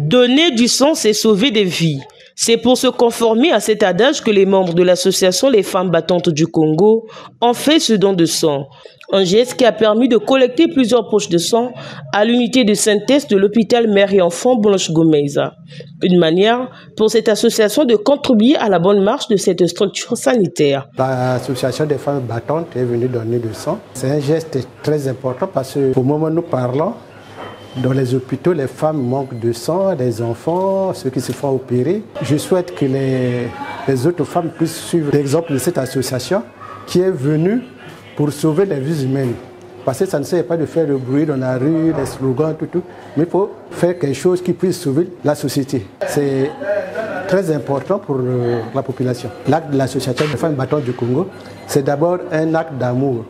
Donner du sang, c'est sauver des vies. C'est pour se conformer à cet adage que les membres de l'association Les Femmes Battantes du Congo ont fait ce don de sang. Un geste qui a permis de collecter plusieurs poches de sang à l'unité de synthèse de l'hôpital Mère et Enfant Blanche Gomeza. Une manière pour cette association de contribuer à la bonne marche de cette structure sanitaire. L'association des femmes battantes est venue donner du sang. C'est un geste très important parce que au moment où nous parlons, dans les hôpitaux, les femmes manquent de sang, des enfants, ceux qui se font opérer. Je souhaite que les autres femmes puissent suivre l'exemple de cette association qui est venue pour sauver les vies humaines. Parce que ça ne sert pas de faire le bruit dans la rue, les slogans, tout. Mais il faut faire quelque chose qui puisse sauver la société. C'est très important pour la population. L'acte de l'association des femmes battantes du Congo, c'est d'abord un acte d'amour.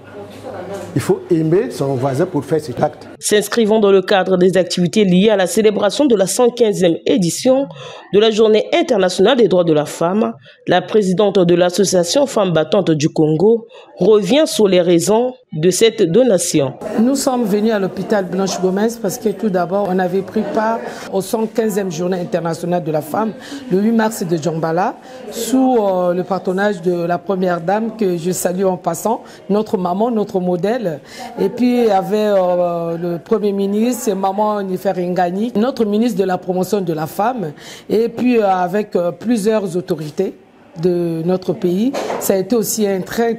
Il faut aimer son voisin pour faire cet acte. S'inscrivant dans le cadre des activités liées à la célébration de la 115e édition de la Journée internationale des droits de la femme, la présidente de l'association Femmes Battantes du Congo revient sur les raisons de cette donation. Nous sommes venus à l'hôpital Blanche Gomez parce que tout d'abord, on avait pris part aux 115e Journée internationale de la femme, le 8 mars de Djambala, sous le patronage de la première dame que je salue en passant, notre maman, notre modèle. Et puis, il y avait le Premier ministre, maman Nifer Ngani, notre ministre de la promotion de la femme, et puis avec plusieurs autorités de notre pays. Ça a été aussi un très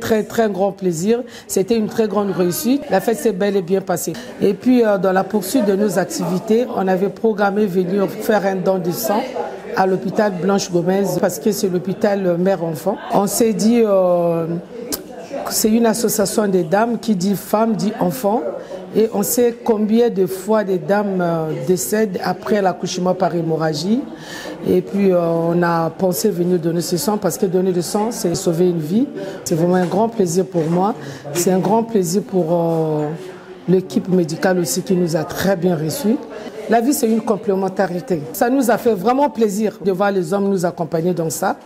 grand plaisir. C'était une très grande réussite. La fête s'est bel et bien passée. Et puis dans la poursuite de nos activités, on avait programmé venir faire un don de sang à l'hôpital Blanche Gomez parce que c'est l'hôpital mère-enfant. On s'est dit c'est une association des dames qui dit femme, dit enfant. Et on sait combien de fois des dames décèdent après l'accouchement par hémorragie. Et puis on a pensé venir donner ce sang parce que donner le sang, c'est sauver une vie. C'est vraiment un grand plaisir pour moi. C'est un grand plaisir pour l'équipe médicale aussi qui nous a très bien reçus. La vie, c'est une complémentarité. Ça nous a fait vraiment plaisir de voir les hommes nous accompagner dans ça.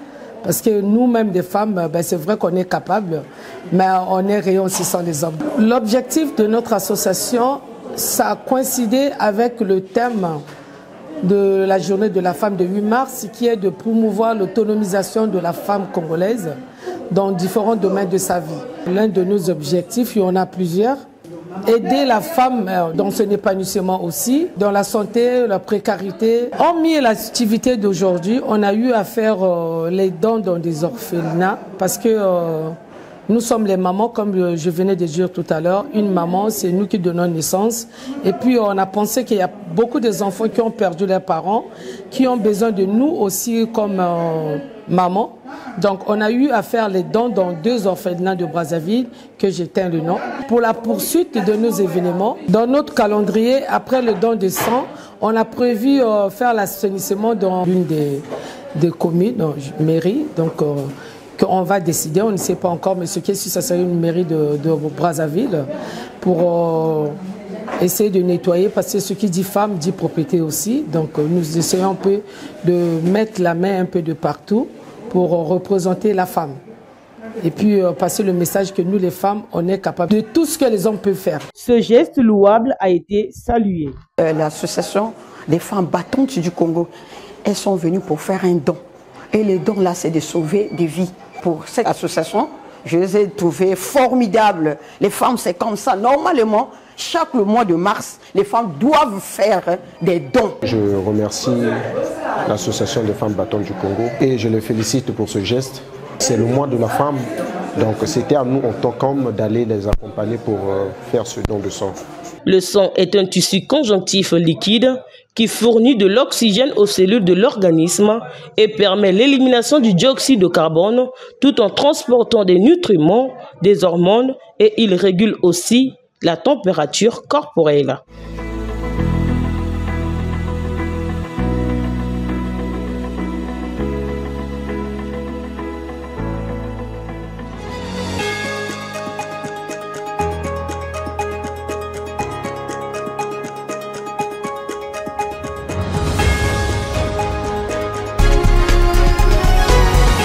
Parce que nous-mêmes, des femmes, c'est vrai qu'on est capable, mais on est rien aussi sans les hommes. L'objectif de notre association, ça a coïncidé avec le thème de la journée de la femme de 8 mars, qui est de promouvoir l'autonomisation de la femme congolaise dans différents domaines de sa vie. L'un de nos objectifs, il y en a plusieurs, aider la femme dans son épanouissement aussi, dans la santé, la précarité. Hormis l'activité d'aujourd'hui, on a eu à faire les dons dans des orphelinats parce que nous sommes les mamans, comme je venais de dire tout à l'heure. Une maman, c'est nous qui donnons naissance. Et puis on a pensé qu'il y a beaucoup d'enfants qui ont perdu leurs parents, qui ont besoin de nous aussi comme maman. Donc on a eu à faire les dons dans 2 orphelinats de Brazzaville, que j'éteins le nom. Pour la poursuite de nos événements, dans notre calendrier, après le don de sang, on a prévu faire l'assainissement dans l'une des communes, dans la mairie. Donc qu'on va décider, on ne sait pas encore, mais ce qui est sûr, ça serait une mairie de Brazzaville pour essayer de nettoyer, parce que ce qui dit femme dit propriété aussi. Donc nous essayons un peu de mettre la main un peu de partout pour représenter la femme. Et puis passer le message que nous, les femmes, on est capables de tout ce que les hommes peuvent faire. Ce geste louable a été salué. L'association des femmes battantes du Congo, elles sont venues pour faire un don. Et le don là, c'est de sauver des vies. Pour cette association, je les ai trouvées formidables. Les femmes, c'est comme ça. Normalement, chaque mois de mars, les femmes doivent faire des dons. Je remercie l'association des femmes battantes du Congo et je les félicite pour ce geste. C'est le mois de la femme, donc c'était à nous en tant qu'hommes d'aller les accompagner pour faire ce don de sang. Le sang est un tissu conjonctif liquide qui fournit de l'oxygène aux cellules de l'organisme et permet l'élimination du dioxyde de carbone tout en transportant des nutriments, des hormones et il régule aussi la température corporelle.